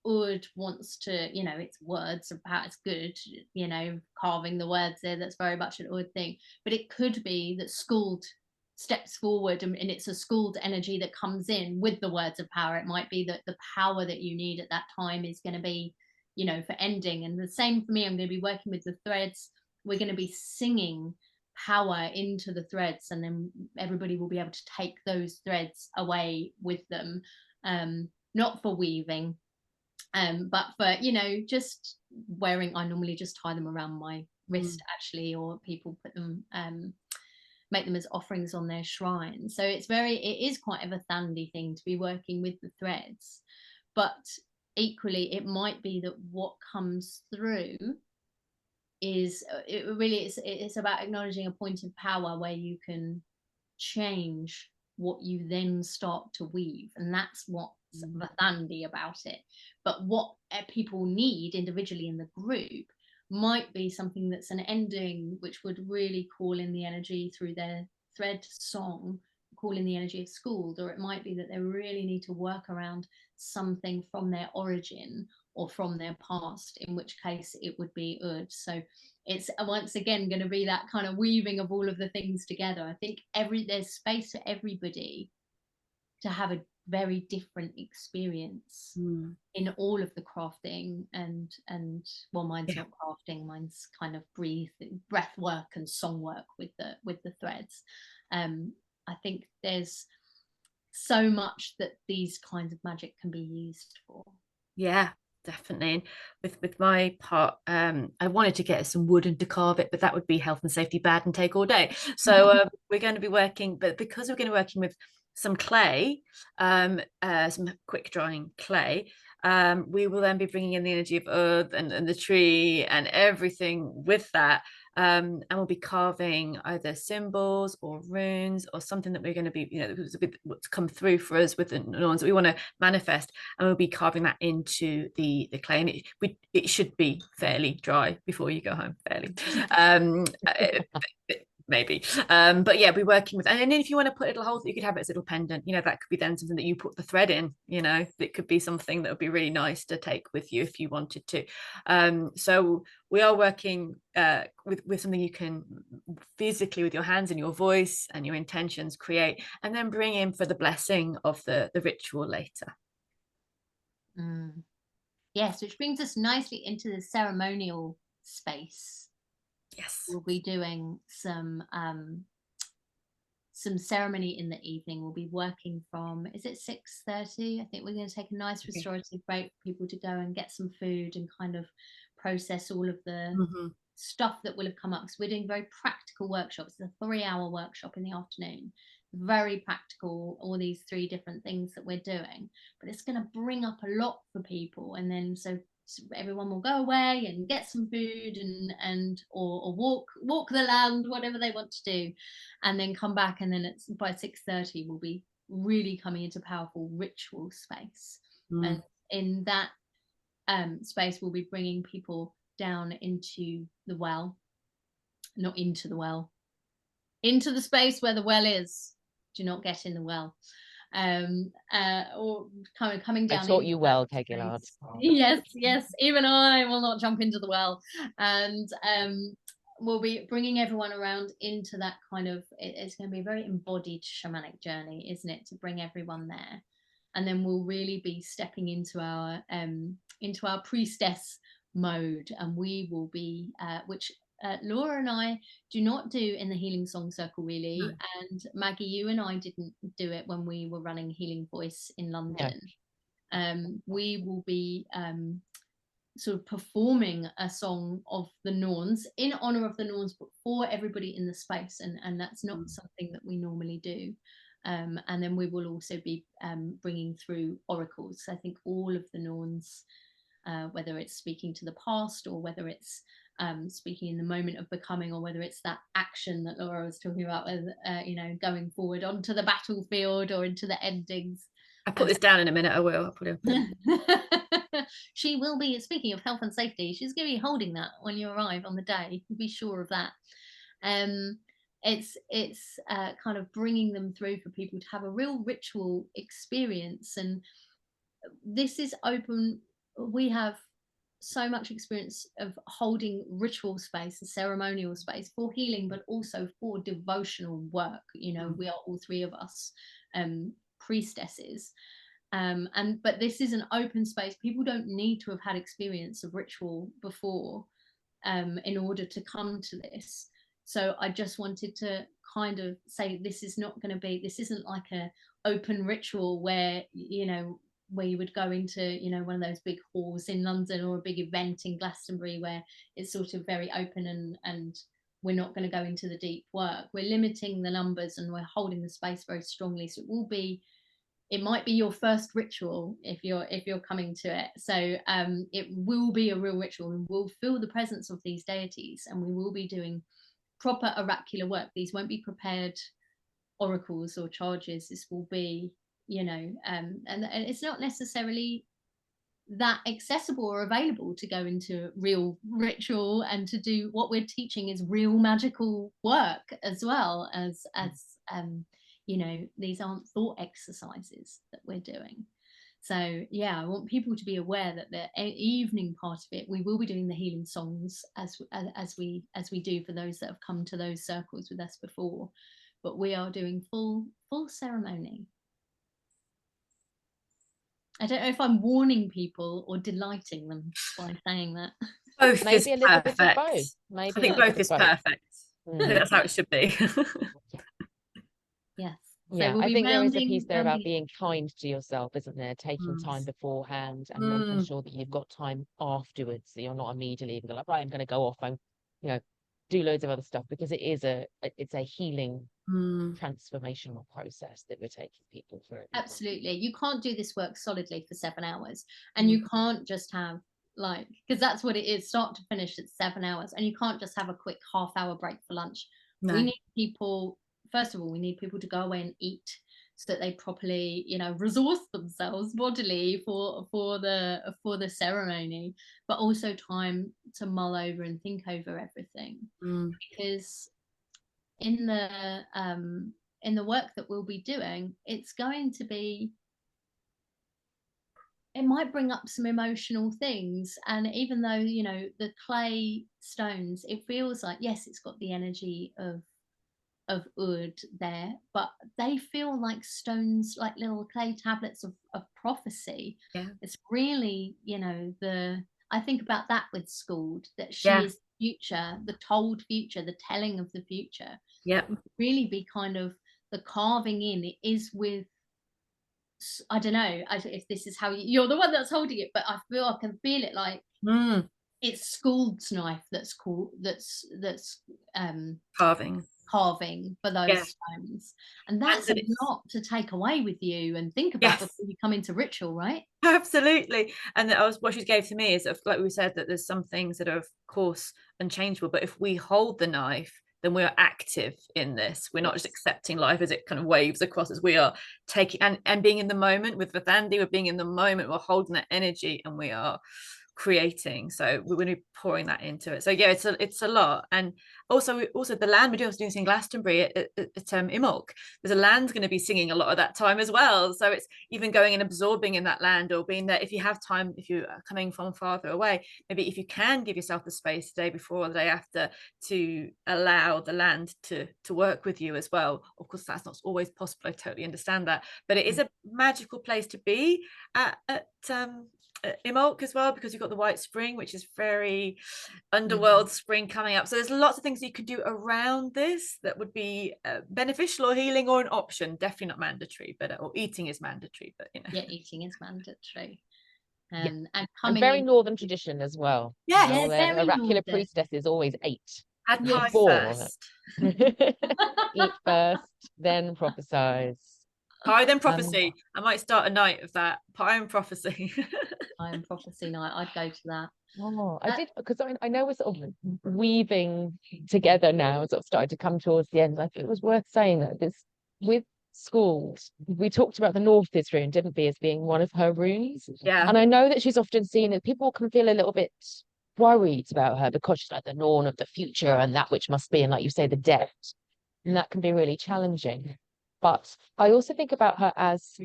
Oud wants to, you know, it's words about, it's good, you know, carving the words there, that's very much an Oud thing. But it could be that Skuld steps forward, and it's a Skuld energy that comes in with the words of power. It might be that the power that you need at that time is going to be, you know, for ending. And the same for me, I'm going to be working with the threads. We're going to be singing power into the threads, and then everybody will be able to take those threads away with them, not for weaving, but for, you know, just wearing. I normally just tie them around my wrist actually, or people put them, make them as offerings on their shrine. So it is quite a Verdhandi thing to be working with the threads. But equally, it might be that what comes through is, it's about acknowledging a point of power where you can change what you then start to weave, and that's what's Verdhandi about it. But what people need individually in the group might be something that's an ending, which would really call in the energy through their thread song, call in the energy of Skuld, or it might be that they really need to work around something from their origin or from their past, in which case it would be Oud. So it's once again going to be that kind of weaving of all of the things together. I think there's space for everybody to have a very different experience in all of the crafting, and well, mine's not crafting, mine's kind of breath work and song work with the threads. I think there's so much that these kinds of magic can be used for.
Yeah, definitely. And with my part, I wanted to get some wood and to carve it, but that would be health and safety bad and take all day. So we're going to be working, but because we're going to be working with some clay, some quick drying clay, we will then be bringing in the energy of earth and the tree and everything with that. And we'll be carving either symbols or runes or something that we're going to be, you know, what's come through for us with the Norns that we want to manifest, and we'll be carving that into the clay. And it should be fairly dry before you go home, fairly. Maybe, but yeah, we're working with, and then if you want to put a little hole that you could have it as a little pendant, you know, that could be then something that you put the thread in, you know, it could be something that would be really nice to take with you if you wanted to. So we are working with something you can physically, with your hands and your voice and your intentions, create, and then bring in for the blessing of the ritual later.
Yes, which brings us nicely into the ceremonial space.
Yes,
we'll be doing some ceremony in the evening. We'll be working from, is it 6:30? I think we're going to take a nice restorative break for people to go and get some food and kind of process all of the stuff that will have come up. So we're doing very practical workshops. It's a 3-hour workshop in the afternoon. Very practical, all these 3 different things that we're doing. But it's going to bring up a lot for people. And then so everyone will go away and get some food or walk the land, whatever they want to do, and then come back, and then it's by 6:30 we'll be really coming into powerful ritual space. And in that space we'll be bringing people down into the well, not into the well, into the space where the well is. Do not get in the well. Or coming down.
I taught you well, Kegilard.
Yes, even I will not jump into the well. And we'll be bringing everyone around into that kind of, it's going to be a very embodied shamanic journey, isn't it, to bring everyone there. And then we'll really be stepping into our priestess mode, and we will be which Laura and I do not do in the Healing Song Circle, really. No. And Maggie, you and I didn't do it when we were running Healing Voice in London. No. We will be sort of performing a song of the Norns in honor of the Norns, but for everybody in the space. And that's not something that we normally do. And then we will also be bringing through oracles. I think all of the Norns, whether it's speaking to the past or whether it's speaking in the moment of becoming, or whether it's that action that Laura was talking about with, you know, going forward onto the battlefield or into the endings.
I'll put this down in a minute. I will. I'll put it.
She will be, speaking of health and safety, she's going to be holding that when you arrive on the day. Be sure of that. It's kind of bringing them through for people to have a real ritual experience, and this is open we have so much experience of holding ritual space and ceremonial space for healing, but also for devotional work. You know, we are all three of us priestesses. But this is an open space. People don't need to have had experience of ritual before in order to come to this. So I just wanted to kind of say, this isn't like a open ritual where, you know, where you would go into, you know, one of those big halls in London or a big event in Glastonbury where it's sort of very open and we're not going to go into the deep work. We're limiting the numbers and we're holding the space very strongly. So it might be your first ritual if you're coming to it. So it will be a real ritual, and we'll feel the presence of these deities, and we will be doing proper oracular work. These won't be prepared oracles or charges. This will be, you know, and it's not necessarily that accessible or available to go into real ritual, and to do what we're teaching is real magical work as well as you know, these aren't thought exercises that we're doing. So yeah, I want people to be aware that the evening part of it, we will be doing the healing songs as we do for those that have come to those circles with us before, but we are doing full ceremony. I don't know if I'm warning people or delighting them by saying that.
Both
Maybe
is
a little bit of
perfect.
both.
I
Maybe
think both is perfect. I think that's how it should be.
Yes.
Yeah,
so we'll
I
be
think there is a piece there about
rounding.
being kind to yourself, isn't there? Taking time beforehand and making sure that you've got time afterwards, so you're not immediately even like, right, I'm going to go off and, you know, do loads of other stuff, because it's a healing transformational process that we're taking people through.
Absolutely. You can't do this work solidly for 7 hours, and you can't just have, like, because that's what it is, start to finish, it's 7 hours, and you can't just have a quick half-hour break for lunch.
No.
We need people, first of all, we need people to go away and eat, so that they properly, you know, resource themselves bodily for the ceremony, but also time to mull over and think over everything. Because in the work that we'll be doing, it's going to be, it might bring up some emotional things. And even though, you know, the clay stones, it feels like, yes, it's got the energy of wyrd there, but they feel like stones, like little clay tablets of prophecy.
Yeah.
It's really, you know, I think about that with Skuld, that she is the future, the told future, the telling of the future.
Yeah.
Really be kind of the carving in. It is with, I don't know if this is how you're the one that's holding it, but I can feel it like it's Skuld's knife that's carving for those stones, and that's a lot to take away with you and think about before you come into ritual, right?
Absolutely. And what she gave to me is, like we said, that there's some things that are of course unchangeable, but if we hold the knife, then we're active in this. We're not just accepting life as it kind of waves across us. We are taking and being in the moment. With Verdhandi, we're being in the moment, we're holding that energy, and we are creating. So we're going to be pouring that into it. So yeah, it's a lot. And also the land, we're doing in Glastonbury at Imolc. There's a land's going to be singing a lot of that time as well. So it's even going and absorbing in that land, or being there if you have time, if you are coming from farther away, maybe if you can give yourself the space the day before or the day after to allow the land to work with you as well. Of course, that's not always possible. I totally understand that, but it is a magical place to be at Imolc as well, because you've got the White Spring, which is very underworld spring coming up. So there's lots of things you could do around this that would be beneficial or healing, or an option. Definitely not mandatory, but or eating is mandatory. But you know,
yeah, eating is mandatory.
And
coming
very
in,
northern tradition as well.
Yes.
You know,
very
oracular
northern.
priestesses always ate
had pie
before.
first.
Eat first, then prophesize.
Pie then prophecy. I might start a night of that. Pie and prophecy.
Pie and prophecy night. I'd go to that.
Oh, I did, because I know we're sort of weaving together now, sort of started to come towards the end. I think it was worth saying that this with Skuld, we talked about the North's rune, didn't we, as being one of her runes.
Yeah.
And I know that she's often seen that people can feel a little bit worried about her because she's like the Norn of the future and that which must be, and like you say, the depth. And that can be really challenging. But I also think about her as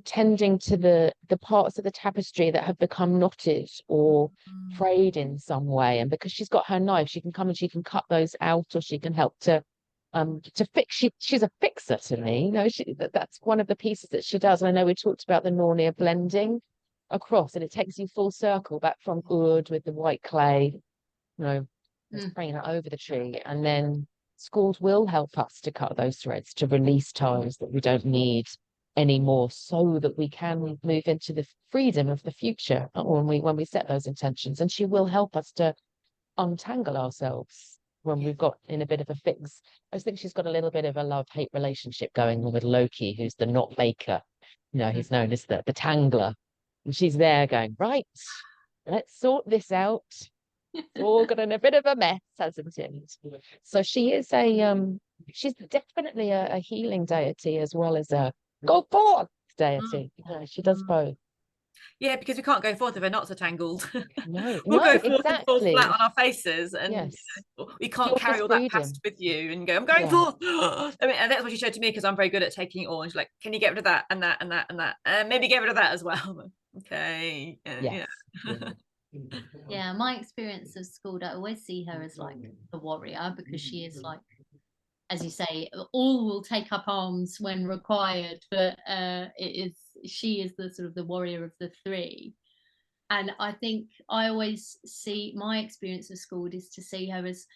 tending to the parts of the tapestry that have become knotted or frayed in some way. And because she's got her knife, she can come and she can cut those out, or she can help to fix. She's a fixer to me. You know, that's one of the pieces that she does. And I know we talked about the Nornir blending across, and it takes you full circle back from wyrd with the white clay, you know, spraying it over the tree, and then Skuld will help us to cut those threads, to release ties that we don't need anymore, so that we can move into the freedom of the future when we set those intentions. And she will help us to untangle ourselves when we've got in a bit of a fix. I just think she's got a little bit of a love-hate relationship going on with Loki, who's the knot maker. You know, he's known as the tangler. And she's there going, right, let's sort this out. It's all got in a bit of a mess, hasn't it? So she is she's definitely a healing deity as well as a go forth deity. She does both.
Yeah, because we can't go forth if our knots are tangled.
No,
We'll
no,
go forth and fall
exactly.
flat on our faces, and
Yes.
we can't
Forth
carry
is
all that
freedom.
past with you and go, I'm going forth. I mean, and that's what she showed to me, because I'm very good at taking it all. And she's like, can you get rid of that and that and that and that? And maybe get rid of that as well. Okay.
Yes.
Yeah, my experience of Skuld, I always see her as like the warrior, because she is like, as you say, all will take up arms when required, but she is the sort of the warrior of the three. And I think I always see my experience of Skuld is to see her as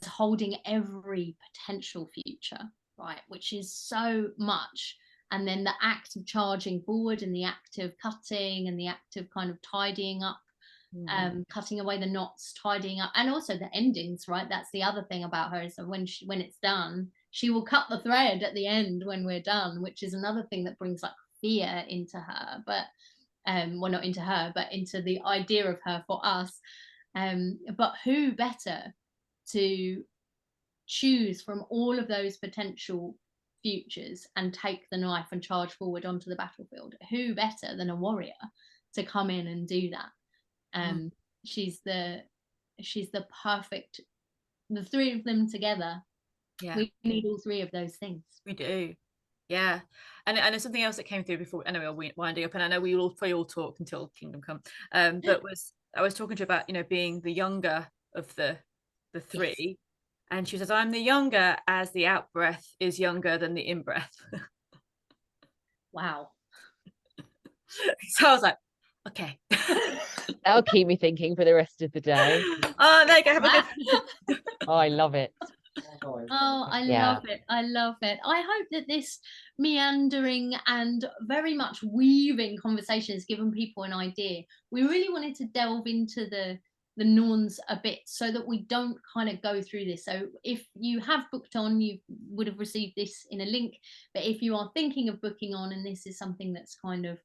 holding every potential future, right, which is so much. And then the act of charging forward, and the act of cutting, and the act of kind of tidying up, cutting away the knots, tidying up, and also the endings, right? That's the other thing about her, is that when it's done, she will cut the thread at the end when we're done, which is another thing that brings like fear into her. But well, not into her, but into the idea of her for us. But who better to choose from all of those potential futures and take the knife and charge forward onto the battlefield? Who better than a warrior to come in and do that? She's the perfect, the three of them together. We need all three of those things.
We do. Yeah. And there's something else that came through before. I know we're winding up, and I know we will probably all talk until Kingdom Come. But I was talking to her about, you know, being the younger of the three. Yes. And she says, I'm the younger, as the out breath is younger than the in breath.
Wow.
So I was like, okay.
That'll keep me thinking for the rest of the day.
Oh, there you go. Have a good.
Oh, I love it.
Oh, I love it. I love it. I hope that this meandering and very much weaving conversation has given people an idea. We really wanted to delve into the Norns a bit, so that we don't kind of go through this. So if you have booked on, you would have received this in a link. But if you are thinking of booking on, and this is something that's kind of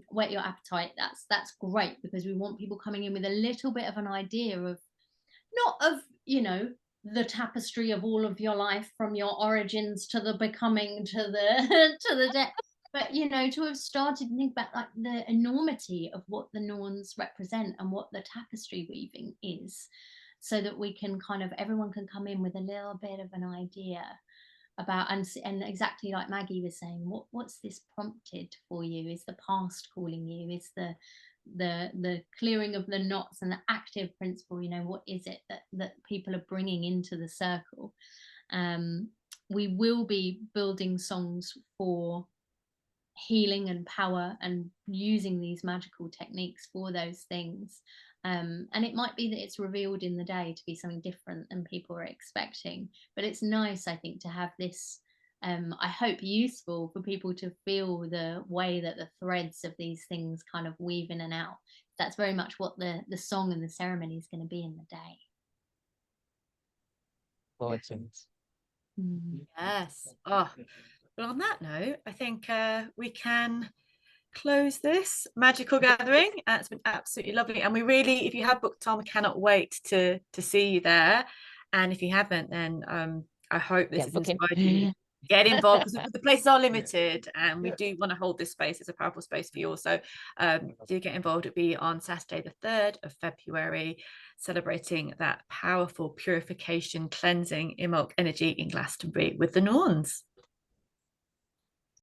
whet your appetite, that's great, because we want people coming in with a little bit of an idea of, not of, you know, the tapestry of all of your life, from your origins to the becoming to the to the death, but, you know, to have started to think about like the enormity of what the Norns represent and what the tapestry weaving is, so that we can kind of, everyone can come in with a little bit of an idea about, and exactly like Maggie was saying, what's this prompted for you? Is the past calling you? Is the clearing of the knots and the active principle, you know, what is it that people are bringing into the circle? We will be building songs for healing and power, and using these magical techniques for those things, and it might be that it's revealed in the day to be something different than people are expecting, but it's nice, I think, to have this, I hope useful for people to feel the way that the threads of these things kind of weave in and out. That's very much what the song and the ceremony is going to be in the day.
Yes. Oh, well, on that note, I think we can close this magical gathering. It's been absolutely lovely, and we really, if you have booked on, we cannot wait to see you there. And if you haven't, then I hope this has inspired you. Get involved, because the places are limited, and we do want to hold this space as a powerful space for you all. So do get involved. It'll be on Saturday the 3rd of February, celebrating that powerful purification, cleansing, Imbolc energy in Glastonbury with the Norns.